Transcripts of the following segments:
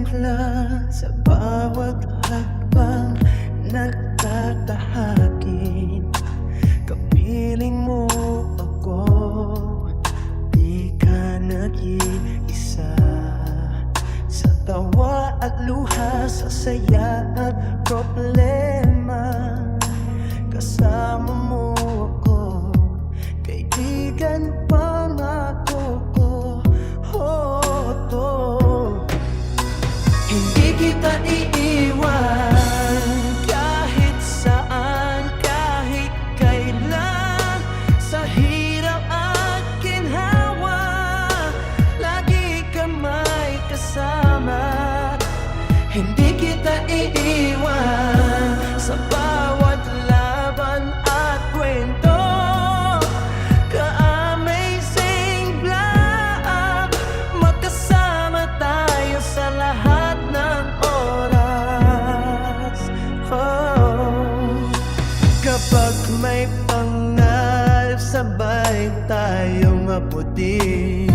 simula sa bawat hakbang nagtatahakin. Kapiling mo ako, di ka nag-iisa. Sa tawa at luha, sa saya at problema, kasama mo ako, kaibigan pangako ko. Hindi kita iiwan kahit saan, kahit kailan. Sa hirap at ginhawa, lagi ka may kasama. Hindi kita iiwan sa bawat laban at kwento. Ka-amazing vlog, magkasama tayo sa lahat ng oras. Kapag may pangarap, sabay tayong maputi.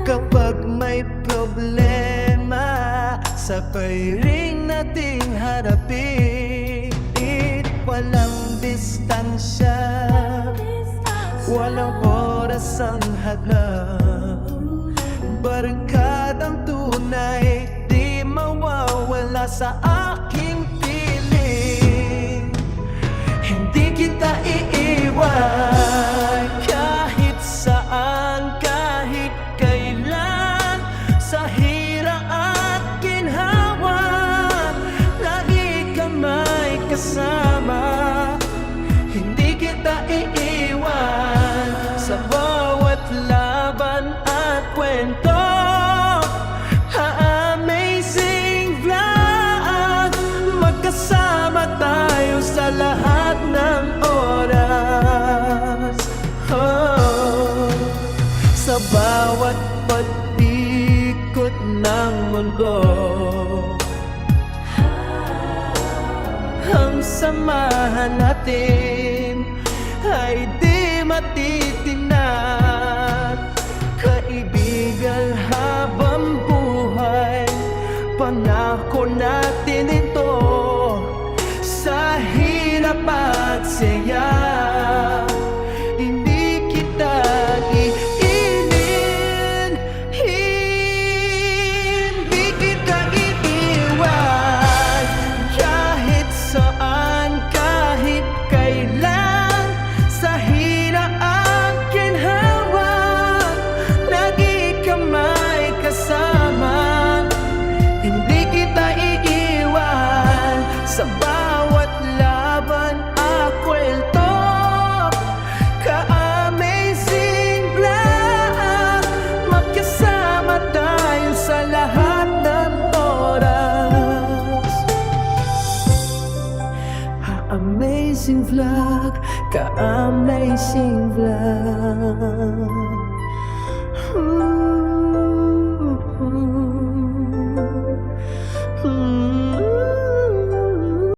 Kapag may problema, sabay ring nating harapin. Walang distansya, walang oras ang hadlang. Barkadang tunay, di mawawala sa aking piling. Hindi kita iiwan kahit saan, kahit kailan. Sa hirap at ginhawa, lagi ka may kasama. Hindi kita iiwan sa bawat laban at kwento. Amazing vlog, magkasama tayo sa lahat ng oras. Sa bawat pag-ikot ng mundo, ang samahan natin ay di matitinag. Kaibigan habang buhay, pangako natin ito. Sa hirap at saya, hindi kita iinin. Hindi kita iiwan kahit saan, kahit kailan. Sa hirap at ginhawa, lagi ka may kasama. Hindi kita iiwan sa bawat laban at kwento. Ka-amazing vlog, magkasama tayo sa lahat ng oras. Amazing vlog, ka-amazing vlog.